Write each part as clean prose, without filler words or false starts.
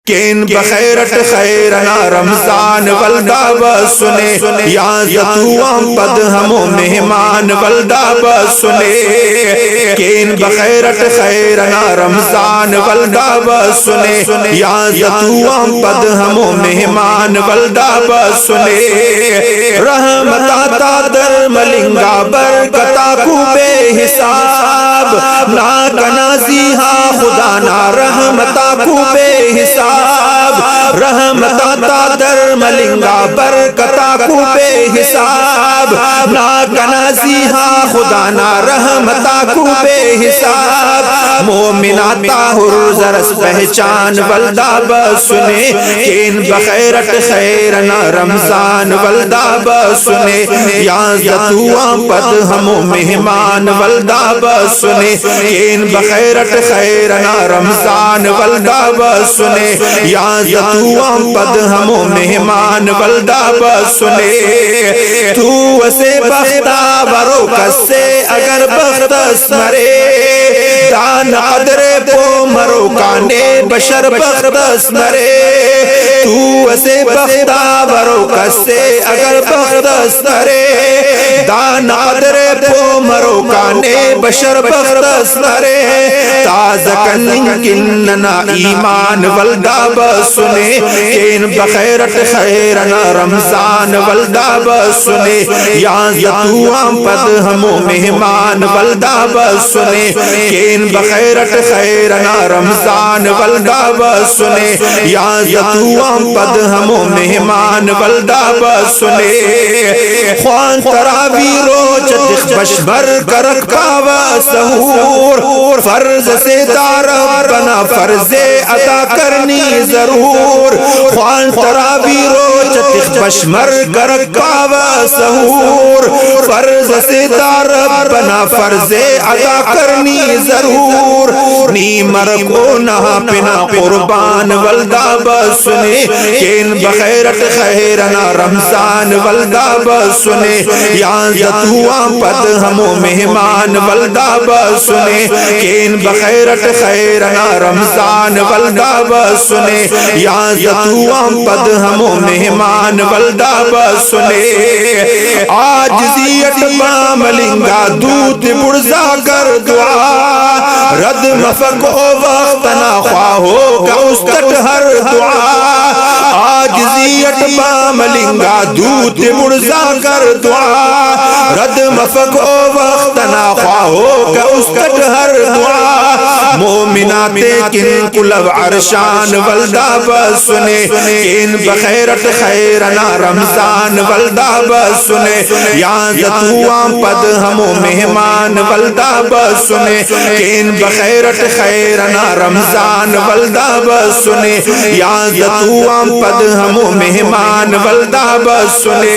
can بخیرت خیرنا رمضان ولدا بسنے یا زتوام پد ہمو مہمان ولدا بسنے کین بخیرت خیرنا رمضان ولدا بسنے یا زتوام پد ہمو مہمان ولدا بسنے رحمتا تا در ملنگا برکتا کو بے حساب نا کنازی ہاں خدا نا رحمتا کو بے حساب رحمتا تا در ملنگا برکتا کو بے حساب نا کنازی ہاں خدا نا رحمتا کو بے حساب مومنا طاہر زرس پہچان ولدا بسنے کین بخیرت خیرنا رمضان ولدا بسنے یا زتوام پد ہمو مہمان ولدا بسنے کین بخیرت خیرنا رمضان ولدا بسنے یا زتوام پد ہمو مہمان ولدا بسنے تو اسے بختا برو کسے اگر بخت اسمرے دان قدر پو مرو کانے بشر بخت اسمرے تو اسے بختا برو کسے اگر بخت اسمرے دان قدر پو مرو کانے بشر بخت اسمرے تازکن کننا ایمان ولدا بسنے کین بخیرت خیرنا رمضان ولدا بسنے یا زتوام پد ہمو مہمان ولدا بسنے کین بخیرت خیرنا رمضان ولدا بسنے یا زتوام پد ہمو مہمان ولدا بسنے خوان تراوی روچ تخ بشبر کرک کعوہ سہور فرض سے دار بنا فرض عطا کرنی ضرور خوان تراوی روچ تخ بشمر کرک کعوہ سہور فرض سے دار بنا فرض عطا کرنی ضرور نی مرکو نہا پنا قربان ولدا بسنے کین بخیرت خیرنا رمضان ولدا بسنے یا زتوام پد ہمو مہمان ولدا بسنے کین بخیرت خیرنا رمضان ولدا بسنے یا زتوام پد ہمو مہمان ولدا بسنے آجزیت با ملنگا دوت برزا کر دعا رد مفق او وقتنا خواہو کا استت ہر دعا آجزیت با ملنگا دوت برزا کر دعا رد مفق او وقتنا خواہو کا استت ہر دعا مومنات کن قلب عرشان ولدا بسنے کین بخیرت خیرنا رمضان ولدا بسنے یا زتوام پد ہمو مہمان ولدا بسنے کین بخیرت خیرنا رمضان ولدا بسنے یا زتوام پد ہمو مہمان ولدا بسنے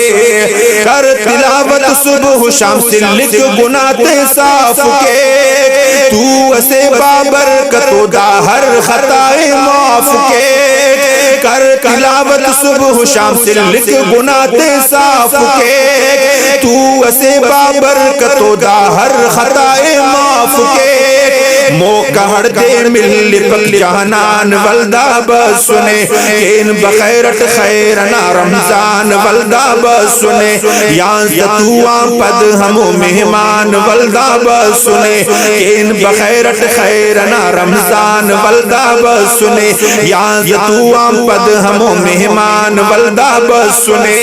کر تلاوت صبح شام سے لکھ گناہ صاف کے تو اسے بابرکتو دا ہر خطائے معاف کے کر تلاوت صبح شام سے لکھ گناہ صاف کے تو اسے بابرکتو دا ہر خطائے معاف کے موقع ہڑ دے مل پک جہنان ولدا بسنے کین بخیرت خیرنا رمضان ولدا بسنے یا زتوام پد ہمو مہمان ولدا بسنے کین بخیرت خیرنا رمضان ولدا بسنے یا زتوام پد ہمو مہمان ولدا بسنے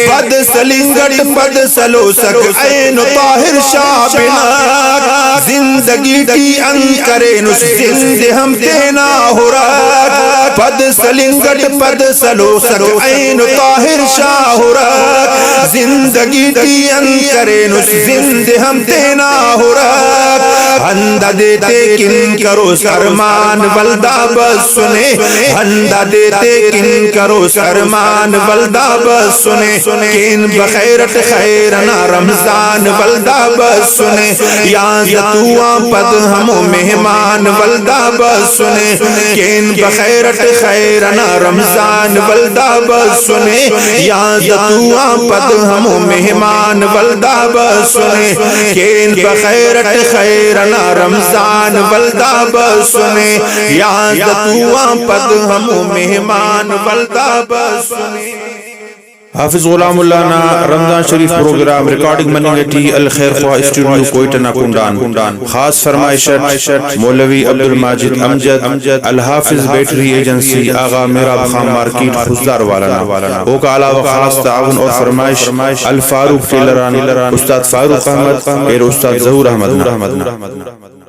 پد سلنگٹ پد سلو سک عین طاہر شابناک زندگی کی انکرے نس زند ہم دینا ہو رہا پد سلنگٹ پد سلو سک عین طاہر شاہ ہو رہا زندگی کی انکرے نس زند ہم دینا ہو رہا ہندہ دیتے کن کرو سرمان ولدا بسنے ہندہ دیتے کن کرو سرمان ولدا بسنے کن بخیرت خیرنا رمضان ولدا بسنے یا زتوام پد ہمو مہمان ولدا بسنے کین بخیرت خیرنا رمضان ولدا بسنے یا زتوام پد ہمو مہمان ولدا بسنے کین بخیرت خیرنا خیرنا رمضان ولدہ بسنے یہاں زتواں پد ہمو مہمان ولدہ بسنے حافظ غلام اللہ نا رمضان شریف پروگرام ریکارڈنگ مننگٹی الخیر خواہ اسٹوڈیو کوئٹہ کنڈان خاص فرمائشت مولوی عبدالماجد امجد الحافظ بیٹری ایجنسی آغا میراب خان مارکیٹ خزدار والانا اوکا علاوہ خاص تعاون اور فرمائش الفاروق ٹیلران استاد فاروق احمد اور استاد ظہور احمد